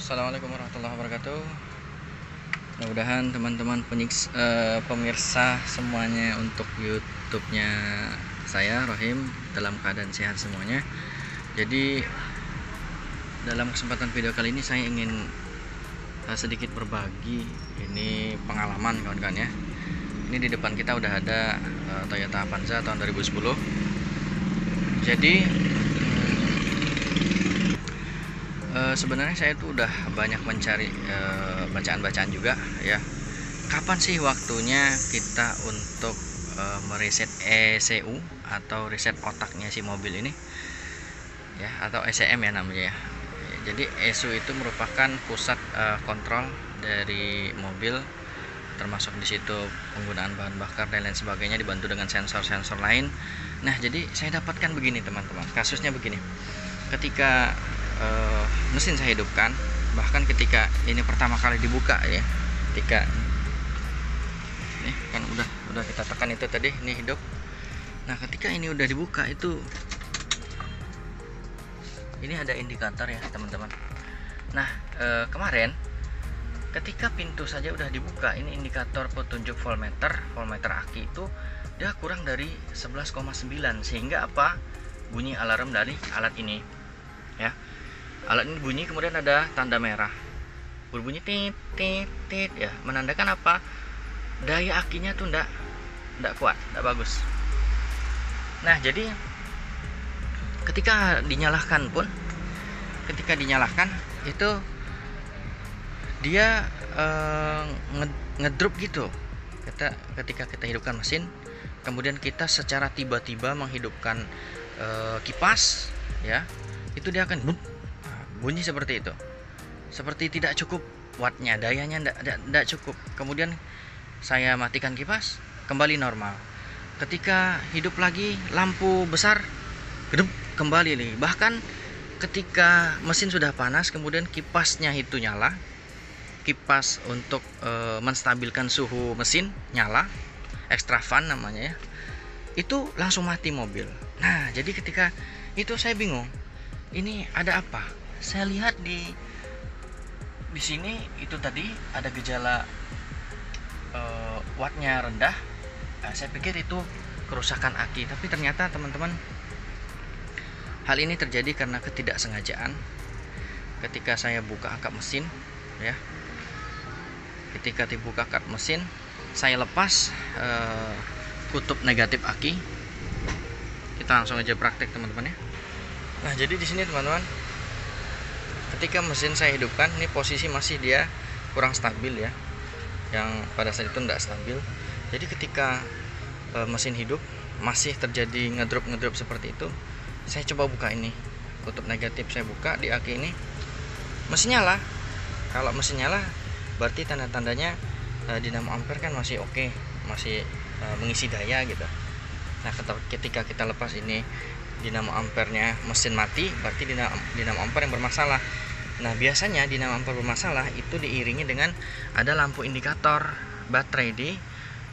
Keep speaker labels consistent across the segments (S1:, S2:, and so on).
S1: Assalamualaikum warahmatullahi wabarakatuh. Mudah-mudahan teman-teman pemirsa semuanya untuk YouTube-nya saya Rohim dalam keadaan sehat semuanya. Jadi dalam kesempatan video kali ini saya ingin sedikit berbagi ini pengalaman kawan-kawan ya. Ini di depan kita udah ada Toyota Avanza tahun 2010. Jadi sebenarnya saya tuh udah banyak mencari bacaan-bacaan juga ya. Kapan sih waktunya kita untuk mereset ECU atau reset otaknya si mobil ini ya, atau ECM ya namanya ya. Jadi ECU itu merupakan pusat kontrol dari mobil, termasuk di situ penggunaan bahan bakar dan lain sebagainya, dibantu dengan sensor-sensor lain. Nah, jadi saya dapatkan begini teman-teman. Kasusnya begini. Ketika mesin saya hidupkan, bahkan ketika ini pertama kali dibuka ya, ketika ini kan udah kita tekan itu tadi, ini hidup. Nah, ketika ini udah dibuka itu ini ada indikator ya teman-teman. Nah, kemarin ketika pintu saja udah dibuka, ini indikator petunjuk voltmeter aki itu dia kurang dari 11,9, sehingga apa? Bunyi alarm dari alat ini ya. Alat ini bunyi, kemudian ada tanda merah berbunyi tit tit tit ya, menandakan apa? Daya akinya tuh ndak kuat, ndak bagus. Nah, jadi ketika dinyalakan itu dia ngedrop gitu. Ketika kita hidupkan mesin, kemudian kita secara tiba-tiba menghidupkan kipas ya, itu dia akan bunyi seperti itu, seperti tidak cukup wattnya, dayanya tidak cukup. Kemudian saya matikan kipas, kembali normal. Ketika hidup lagi, lampu besar gedep, kembali nih. Bahkan ketika mesin sudah panas, kemudian kipasnya itu nyala, kipas untuk menstabilkan suhu mesin nyala, extra fan namanya ya, itu langsung mati mobil. Nah, jadi ketika itu saya bingung, ini ada apa? Saya lihat di sini itu tadi ada gejala wattnya rendah. Nah, saya pikir itu kerusakan aki, tapi ternyata teman-teman hal ini terjadi karena ketidaksengajaan. Ketika saya buka angkat mesin ya, ketika dibuka angkat mesin, saya lepas kutub negatif aki. Kita langsung aja praktek teman-teman ya. Nah, jadi di sini teman-teman, ketika mesin saya hidupkan, ini posisi masih dia kurang stabil ya, yang pada saat itu tidak stabil. Jadi ketika mesin hidup masih terjadi ngedrop seperti itu, saya coba buka ini kutub negatif, saya buka di aki ini, mesin nyala. Kalau mesin nyala berarti tanda-tandanya dinamo ampere kan masih oke, masih mengisi daya gitu. Nah, ketika kita lepas ini dinamo ampernya, mesin mati, berarti dinamo ampere yang bermasalah. Nah, biasanya dinamo ampere bermasalah itu diiringi dengan ada lampu indikator baterai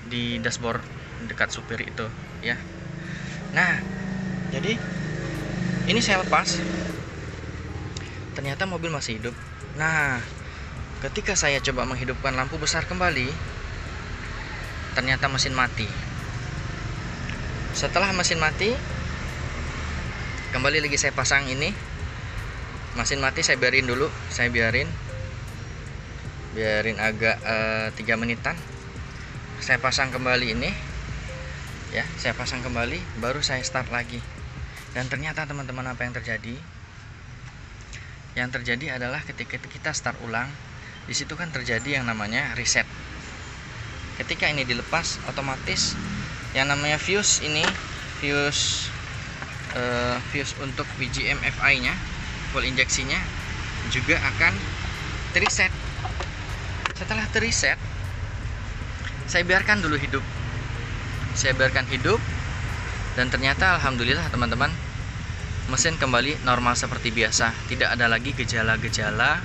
S1: di dashboard dekat supir itu ya. Nah, jadi ini saya lepas, ternyata mobil masih hidup. Nah, ketika saya coba menghidupkan lampu besar kembali, ternyata mesin mati. Setelah mesin mati, kembali lagi saya pasang ini. Mesin mati saya biarin dulu, biarin agak 3 menitan. Saya pasang kembali ini ya, saya pasang kembali, baru saya start lagi. Dan ternyata teman-teman, apa yang terjadi? Yang terjadi adalah ketika kita start ulang, di situ kan terjadi yang namanya reset. Ketika ini dilepas, otomatis yang namanya fuse ini, fuse untuk BGM FI nya, full injeksinya juga akan reset. Setelah reset, saya biarkan dulu hidup, dan ternyata alhamdulillah teman-teman, mesin kembali normal seperti biasa. Tidak ada lagi gejala-gejala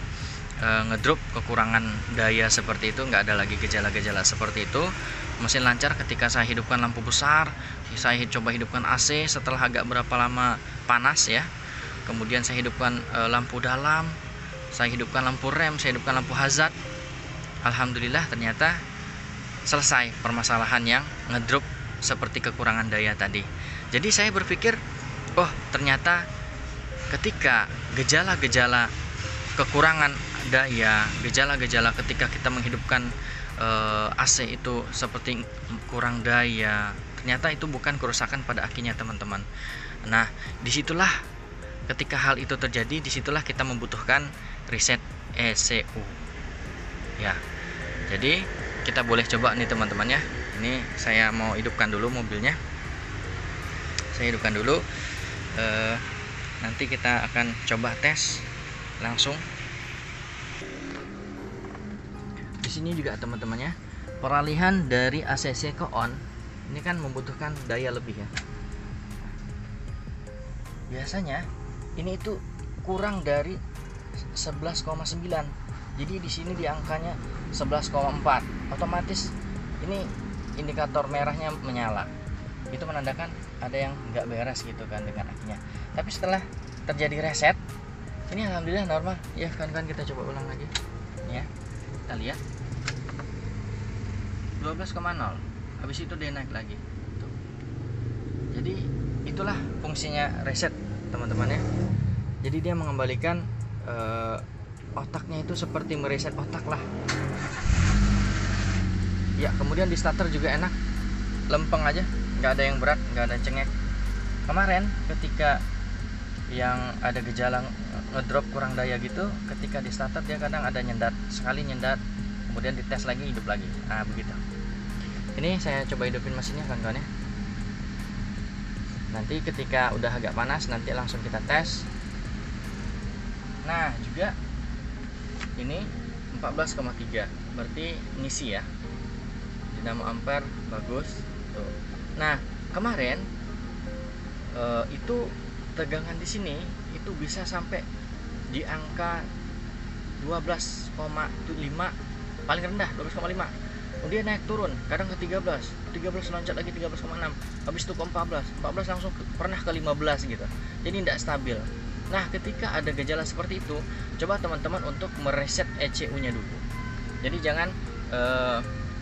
S1: ngedrop, kekurangan daya seperti itu, nggak ada lagi gejala-gejala seperti itu. Mesin lancar. Ketika saya hidupkan lampu besar, saya coba hidupkan AC setelah agak berapa lama panas ya, kemudian saya hidupkan lampu dalam, saya hidupkan lampu rem, saya hidupkan lampu hazard. Alhamdulillah ternyata selesai permasalahan yang ngedrop seperti kekurangan daya tadi. Jadi saya berpikir, oh ternyata ketika gejala-gejala kekurangan daya, gejala-gejala ketika kita menghidupkan AC itu seperti kurang daya, ternyata itu bukan kerusakan pada akinya teman-teman. Nah disitulah ketika hal itu terjadi, disitulah kita membutuhkan reset ECU ya. Jadi kita boleh coba nih teman-teman ya. Ini saya mau hidupkan dulu mobilnya, saya hidupkan dulu. Nanti kita akan coba tes langsung. Di sini juga teman-teman ya, peralihan dari ACC ke on ini kan membutuhkan daya lebih ya. Biasanya ini itu kurang dari 11,9. Jadi di sini di angkanya 11,4. Otomatis ini indikator merahnya menyala. Itu menandakan ada yang nggak beres gitu kan dengan akinya. Tapi setelah terjadi reset, ini alhamdulillah normal. Ya kawan-kawan, kita coba ulang lagi. Ya. Kita lihat. 12,0. Habis itu dia naik lagi. Tuh. Jadi itulah fungsinya reset teman-teman ya. Jadi dia mengembalikan otaknya itu seperti mereset otak lah ya. Kemudian di starter juga enak, lempeng aja, nggak ada yang berat, nggak ada cengek. Kemarin ketika yang ada gejala ngedrop kurang daya gitu, ketika di starter dia kadang ada nyendat, sekali nyendat kemudian dites lagi hidup lagi. Nah begitu. Ini saya coba hidupin mesinnya kawan-kawan ya. Nanti ketika udah agak panas nanti langsung kita tes. Nah juga ini 14,3 berarti ngisi ya, dinamo ampere bagus tuh. Nah kemarin itu tegangan di sini itu bisa sampai di angka 12,5 paling rendah 12,5, kemudian naik turun kadang ke 13 loncat lagi 13,6, habis itu ke 14 langsung pernah ke 15 gitu. Jadi tidak stabil. Nah ketika ada gejala seperti itu, coba teman-teman untuk mereset ECU nya dulu. Jadi jangan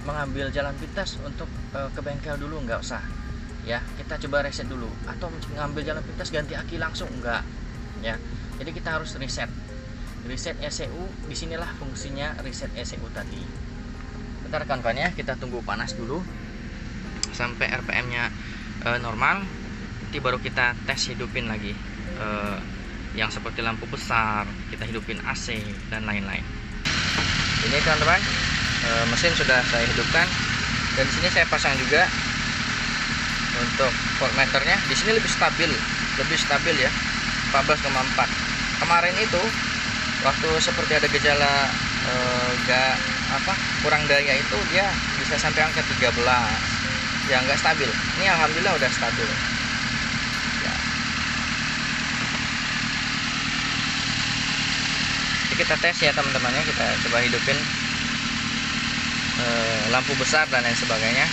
S1: mengambil jalan pintas untuk ke bengkel dulu, nggak usah ya. Kita coba reset dulu, atau mengambil jalan pintas ganti aki langsung, enggak ya. Jadi kita harus reset ECU. Disinilah fungsinya reset ECU tadi. Bentar kawan-kawan ya, kita tunggu panas dulu sampai RPM nya normal. Nanti baru kita tes hidupin lagi yang seperti lampu besar, kita hidupin AC dan lain-lain. Ini teman-teman, mesin sudah saya hidupkan, dan di sini saya pasang juga untuk voltmeternya. Di sini lebih stabil ya, 14,4. Kemarin itu waktu seperti ada gejala kurang daya itu dia bisa sampai angka 13 ya, nggak stabil. Ini alhamdulillah udah stabil. Kita tes ya teman-teman ya, kita coba hidupin lampu besar dan lain sebagainya.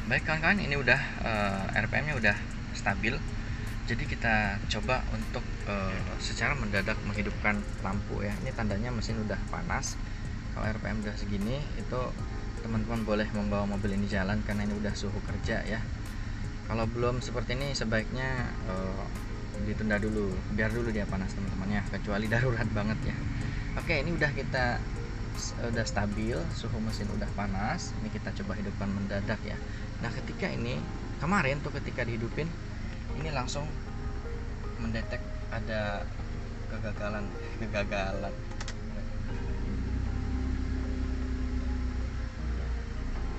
S1: Baik kawan-kawan, ini udah RPM nya udah stabil. Jadi kita coba untuk secara mendadak menghidupkan lampu ya. Ini tandanya mesin udah panas. Kalau RPM udah segini, itu teman-teman boleh membawa mobil ini jalan karena ini udah suhu kerja ya. Kalau belum seperti ini sebaiknya ditunda dulu, biar dulu dia panas teman-teman ya, kecuali darurat banget ya. Oke, ini udah stabil, suhu mesin udah panas. Ini kita coba hidupkan mendadak ya. Nah ketika ini kemarin tuh ketika dihidupin ini langsung mendetek ada kegagalan.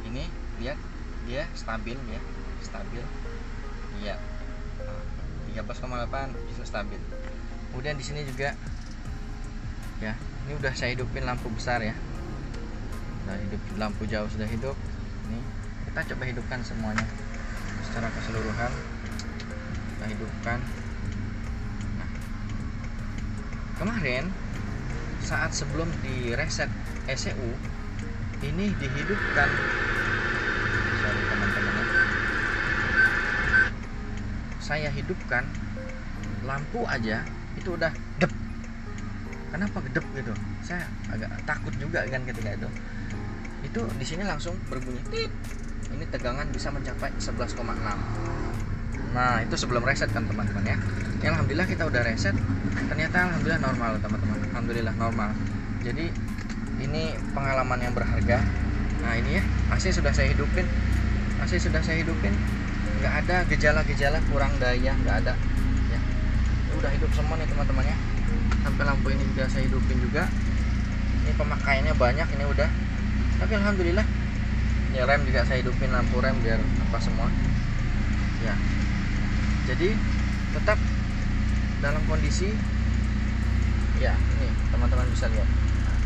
S1: Ini lihat dia stabil ya, iya 13,8 bisa stabil. Kemudian di sini juga ya, ini udah saya hidupin lampu besar ya, udah hidup, lampu jauh sudah hidup. Ini kita coba hidupkan semuanya secara keseluruhan, kita hidupkan. Nah kemarin saat sebelum di reset ECU ini dihidupkan, sorry teman-teman ya, saya hidupkan lampu aja itu udah dep kenapa gedep gitu. Saya agak takut juga kan ketika itu di sini langsung berbunyi tit. Ini tegangan bisa mencapai 11,6. Nah itu sebelum reset kan teman-teman ya. Alhamdulillah kita udah reset, ternyata alhamdulillah normal teman-teman, alhamdulillah normal. Jadi ini pengalaman yang berharga. Nah ini ya, AC sudah saya hidupin, nggak ada gejala-gejala kurang daya, nggak ada ya. Udah hidup semua nih teman-teman ya. Sampai lampu ini juga saya hidupin juga. Ini pemakaiannya banyak ini udah, tapi alhamdulillah ya. Rem juga saya hidupin, lampu rem biar apa semua ya. Jadi tetap dalam kondisi ya, ini teman-teman bisa lihat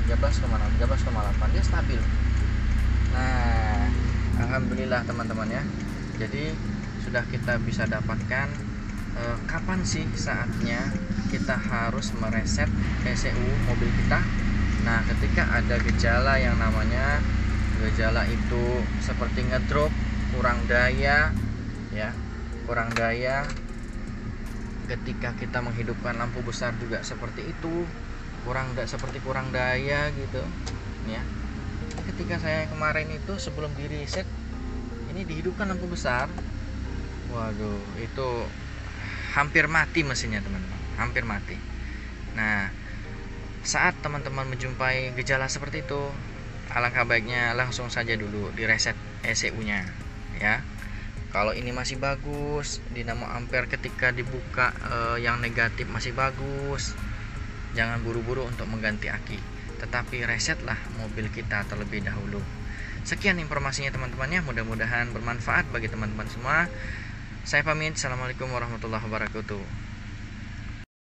S1: 13,8 dia stabil. Nah alhamdulillah teman-teman ya. Jadi sudah kita bisa dapatkan kapan sih saatnya kita harus mereset ECU mobil kita. Nah ketika ada gejala yang namanya gejala itu seperti ngedrop, kurang daya ya, kurang daya. Ketika kita menghidupkan lampu besar juga seperti itu, kurang daya gitu ya. Ketika saya kemarin itu sebelum di reset ini dihidupkan lampu besar, waduh itu hampir mati mesinnya teman-teman, hampir mati. Nah saat teman-teman menjumpai gejala seperti itu, alangkah baiknya langsung saja dulu di reset ECU nya ya. Kalau ini masih bagus, dinamo ampere ketika dibuka yang negatif masih bagus, jangan buru-buru untuk mengganti aki, tetapi resetlah mobil kita terlebih dahulu. Sekian informasinya teman-teman ya, mudah-mudahan bermanfaat bagi teman-teman semua. Saya pamit, assalamualaikum warahmatullahi wabarakatuh.